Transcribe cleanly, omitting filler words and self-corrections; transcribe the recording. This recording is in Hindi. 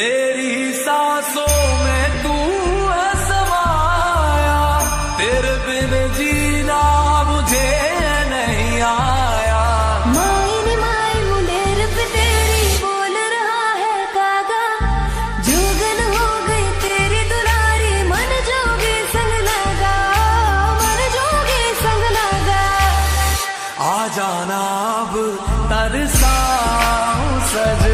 तेरी सांसों में तू है समाया, तेरे बिन जीना मुझे नहीं आया। माई माई मुंडेर पे तेरी बोल रहा है कागा, जोगन हो गई तेरी दुलारी, मन जोगे संग लगा, मन जोगे संग लगा। आ जाना अब तरसाऊं सज